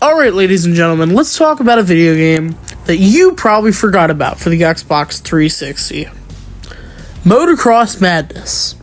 Alright, ladies and gentlemen, let's talk about a video game that you probably forgot about for the Xbox 360. Motocross Madness.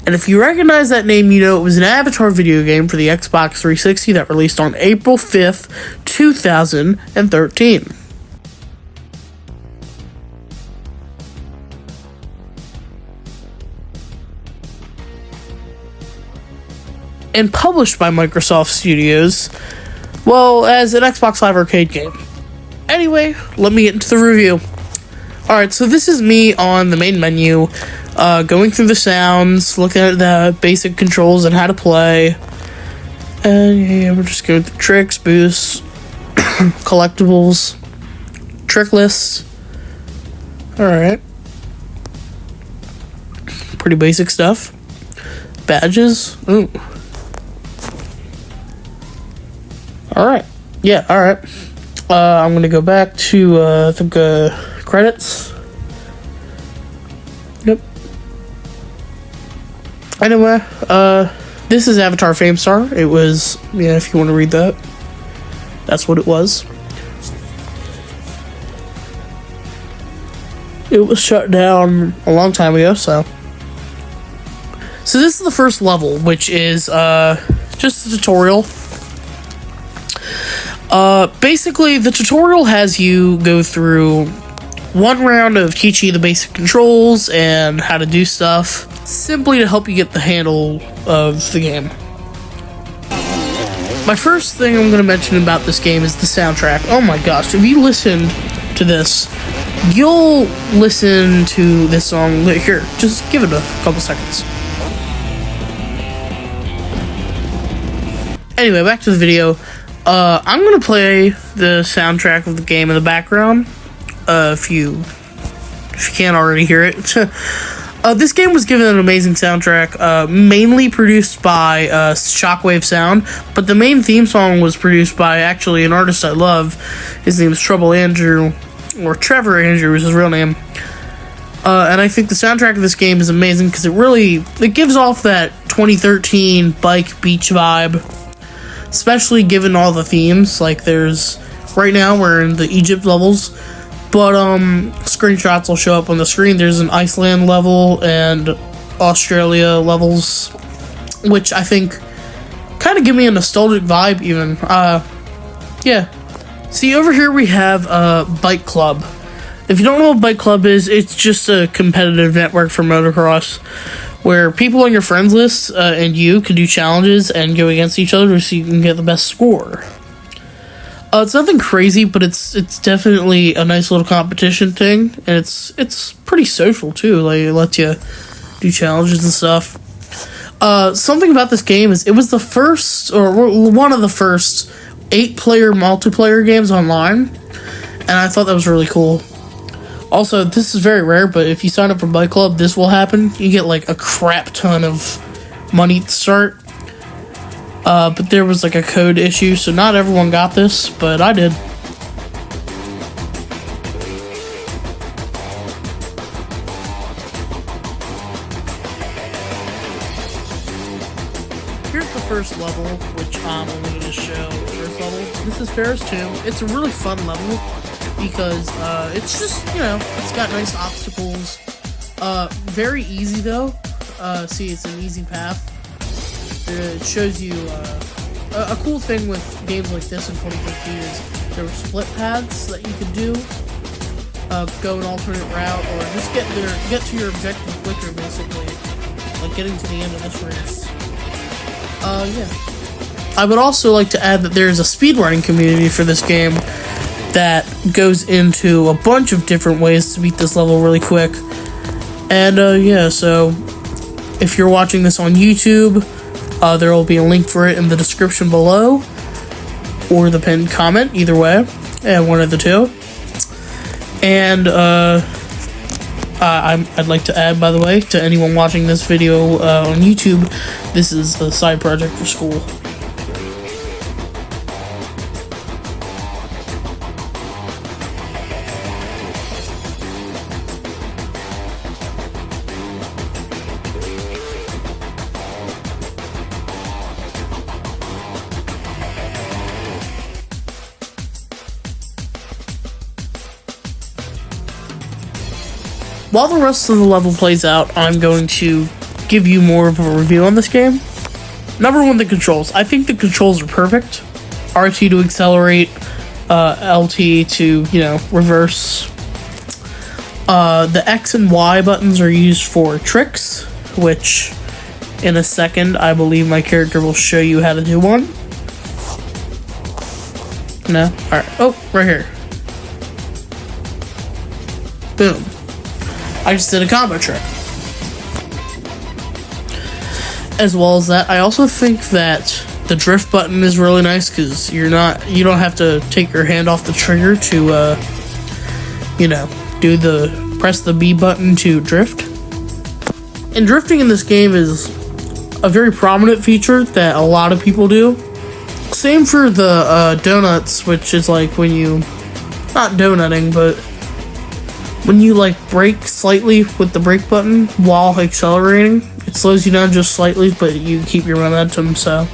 And if you recognize that name, you know it was an Avatar video game for the Xbox 360 that released on April 5th, 2013. And published by Microsoft Studios, well, as an Xbox Live Arcade game. Anyway, let me get into the review. Alright, so this is me on the main menu, going through the sounds, looking at the basic controls and how to play. And yeah, we're just going through tricks, boosts, collectibles, trick lists. Alright. Pretty basic stuff. Badges. Ooh. Alright. Yeah, alright. I'm gonna go back to, the credits. Yep. Anyway, this is Avatar Fame Star. It was, yeah, if you want to read that. That's what it was. It was shut down a long time ago, so. So this is the first level, which is, just a tutorial. Basically, the tutorial has you go through one round of teaching you the basic controls and how to do stuff, simply to help you get the handle of the game. My first thing I'm going to mention about this game is the soundtrack. Oh my gosh, if you listened to this, you'll listen to this song. Here, just give it a couple seconds. Anyway, back to the video. I'm gonna play the soundtrack of the game in the background, if you can't already hear it. This game was given an amazing soundtrack, mainly produced by Shockwave Sound, but the main theme song was produced by, actually, an artist I love. His name is Trouble Andrew, or Trevor Andrew is his real name. And I think the soundtrack of this game is amazing, because it gives off that 2013 bike beach vibe. Especially given all the themes, like right now we're in the Egypt levels, but screenshots will show up on the screen. There's an Iceland level and Australia levels, which I think kind of give me a nostalgic vibe even. Yeah. See, over here we have Bike Club. If you don't know what Bike Club is, it's just a competitive network for motocross, where people on your friends list and you can do challenges and go against each other so you can get the best score. It's nothing crazy, but it's definitely a nice little competition thing, and it's pretty social too. Like, it lets you do challenges and stuff. Something about this game is it was the first, or one of the first, 8-player multiplayer games online, and I thought that was really cool. Also, this is very rare, but if you sign up for Bike Club, this will happen. You get, like, a crap ton of money to start. But there was, like, a code issue, so not everyone got this, but I did. Here's the first level, which I'm only going to show the first level. This is Ferris Tomb. It's a really fun level, because it's just, it's got nice obstacles. Very easy though. See, it's an easy path. It shows you a cool thing with games like this in 2015 is there were split paths that you could do. Go an alternate route, or just get to your objective quicker, basically. Like getting to the end of this race. Yeah. I would also like to add that there's a speedrunning community for this game that goes into a bunch of different ways to beat this level really quick. And, yeah, so if you're watching this on YouTube, there will be a link for it in the description below, or the pinned comment, either way, and one of the two. And, I'd like to add, by the way, to anyone watching this video on YouTube, this is a side project for school. while the rest of the level plays out, I'm going to give you more of a review on this game. Number one, the controls. I think the controls are perfect. RT to accelerate, LT to, reverse. The X and Y buttons are used for tricks, which in a second, I believe my character will show you how to do one. No? Alright. Oh, right here. Boom. I just did a combo trick. As well as that, I also think that the drift button is really nice because you don't have to take your hand off the trigger to, press the B button to drift. And drifting in this game is a very prominent feature that a lot of people do. Same for the donuts, which is like when you, not donutting, but when you like brake slightly with the brake button while accelerating. It slows you down just slightly, but you keep your momentum, so.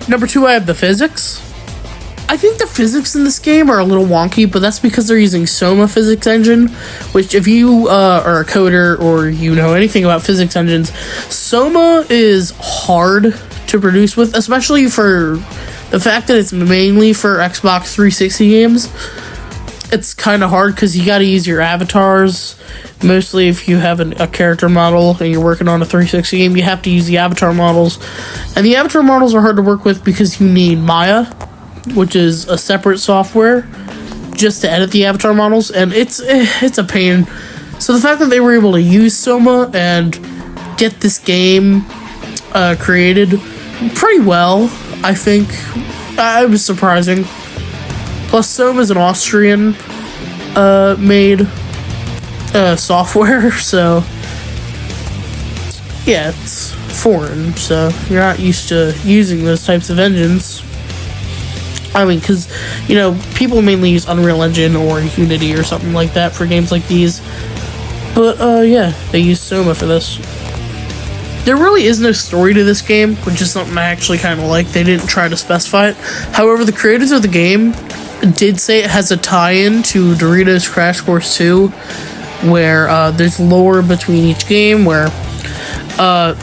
Number two, I have the physics. I think the physics in this game are a little wonky, but that's because they're using Soma physics engine, which if you are a coder or you know anything about physics engines, Soma is hard to produce with, especially for the fact that it's mainly for Xbox 360 games. It's kind of hard because you got to use your avatars. Mostly if you have a character model and you're working on a 360 game, you have to use the avatar models. And the avatar models are hard to work with because you need Maya, which is a separate software, just to edit the avatar models. And it's a pain. So the fact that they were able to use Soma and get this game created pretty well, I think, it was surprising. Plus, Soma is an Austrian made software, so yeah, it's foreign, so you're not used to using those types of engines. I mean, because, people mainly use Unreal Engine or Unity or something like that for games like these. But, yeah, they use Soma for this. There really is no story to this game, which is something I actually kind of like. They didn't try to specify it. However, the creators of the game did say it has a tie-in to Doritos Crash Course 2, where there's lore between each game, where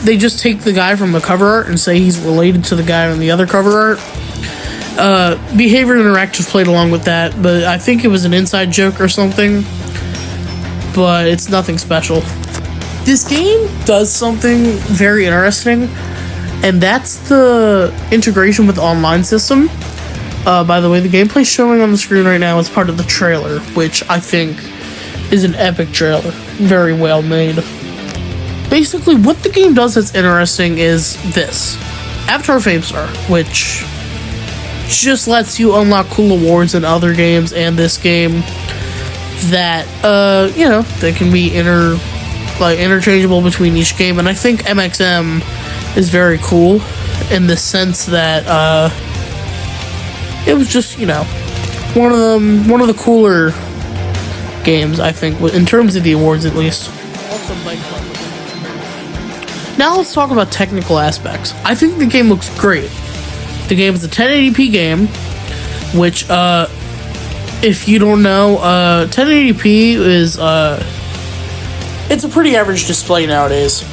they just take the guy from the cover art and say he's related to the guy on the other cover art. Behavior Interactive played along with that, but I think it was an inside joke or something, but it's nothing special. This game does something very interesting, and that's the integration with the online system. By the way, the gameplay showing on the screen right now is part of the trailer, which I think is an epic trailer. Very well made. Basically, what the game does that's interesting is this. Avatar Fame Star, which just lets you unlock cool awards in other games and this game that, they can be interchangeable between each game. And I think MXM is very cool in the sense that, it was just, one of the cooler games, I think, in terms of the awards at least. Now let's talk about technical aspects. I think the game looks great. The game is a 1080p game, which, if you don't know, 1080p is, it's a pretty average display nowadays.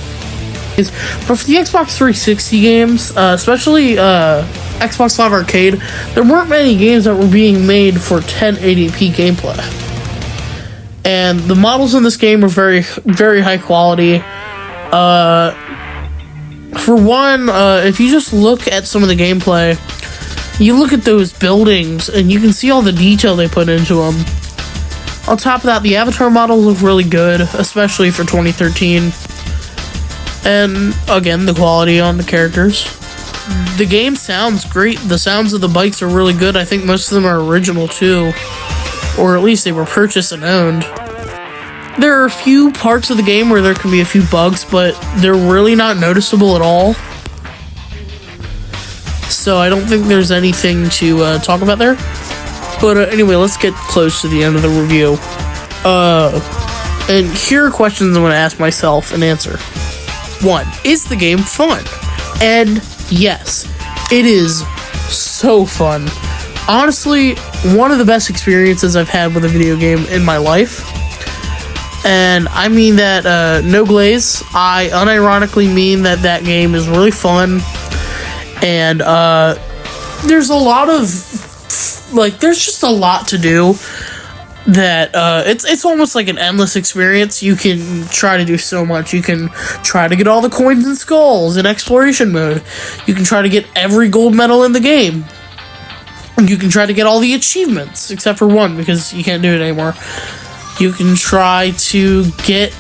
But for the Xbox 360 games, especially, Xbox Live Arcade, there weren't many games that were being made for 1080p gameplay. And the models in this game are very, very high quality. For one, if you just look at some of the gameplay, you look at those buildings and you can see all the detail they put into them. On top of that, the avatar models look really good, especially for 2013. And again, the quality on the characters. The game sounds great. The sounds of the bikes are really good. I think most of them are original too, or at least they were purchased and owned. There are a few parts of the game where there can be a few bugs, but they're really not noticeable at all. So I don't think there's anything to talk about there. But anyway, let's get close to the end of the review. And here are questions I'm going to ask myself and answer. 1. Is the game fun? And yes, it is so fun. Honestly, one of the best experiences I've had with a video game in my life. And I mean that no glaze. I unironically mean that that game is really fun. And there's a lot of, like, there's just a lot to do that it's almost like an endless experience. You can try to do so much. You can try to get all the coins and skulls in exploration mode. You can try to get every gold medal in the game. You can try to get all the achievements, except for one, because you can't do it anymore. You can try to get...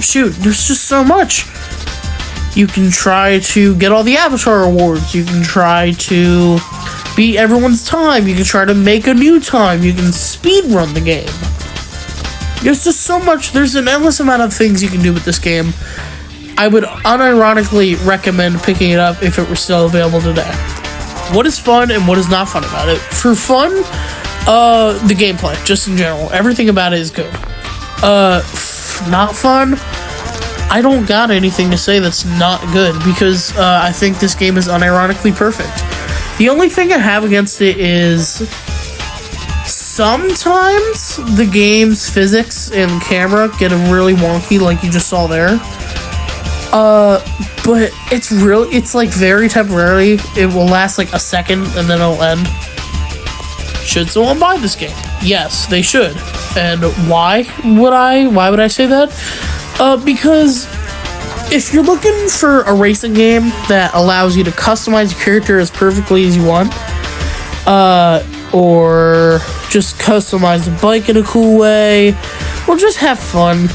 shoot, there's just so much. You can try to get all the Avatar awards. You can try to beat everyone's time. You can try to make a new time. You can speedrun the game. There's just so much. There's an endless amount of things you can do with this game. I would unironically recommend picking it up if it were still available today. What is fun and what is not fun about it? For fun, the gameplay, just in general. Everything about it is good. Not fun, I don't got anything to say that's not good, because I think this game is unironically perfect. The only thing I have against it is sometimes the game's physics and camera get really wonky, like you just saw there. But it's like very temporarily. It will last like a second and then it'll end. Should someone buy this game? Yes, they should. And why would I say that? Because if you're looking for a racing game that allows you to customize your character as perfectly as you want, or just customize the bike in a cool way, or just have fun,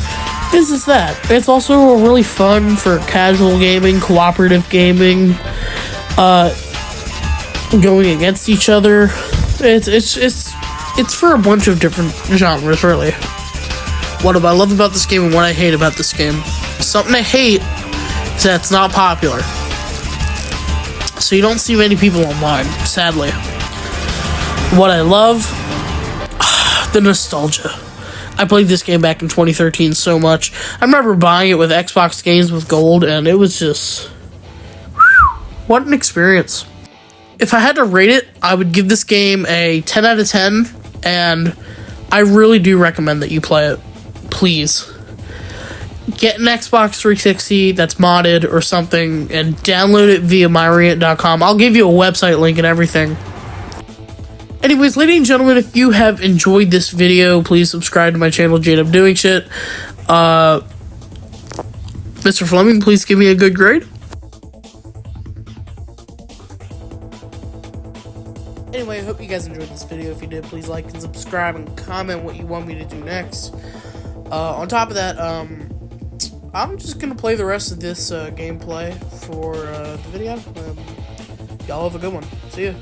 this is that. It's also really fun for casual gaming, cooperative gaming, going against each other. It's for a bunch of different genres, really. What do I love about this game and what I hate about this game? Something I hate is that it's not popular. So you don't see many people online, sadly. What I love, the nostalgia. I played this game back in 2013 so much. I remember buying it with Xbox games with gold, and it was just... what an experience. If I had to rate it, I would give this game a 10 out of 10, and I really do recommend that you play it. Please. Get an Xbox 360 that's modded or something, and download it via myrant.com. I'll give you a website link and everything. Anyways, ladies and gentlemen, if you have enjoyed this video, please subscribe to my channel, Jade Doing Shit. Mr. Fleming, please give me a good grade. Anyway, I hope you guys enjoyed this video. If you did, please like and subscribe and comment what you want me to do next. On top of that, I'm just going to play the rest of this gameplay for the video. Y'all have a good one. See ya.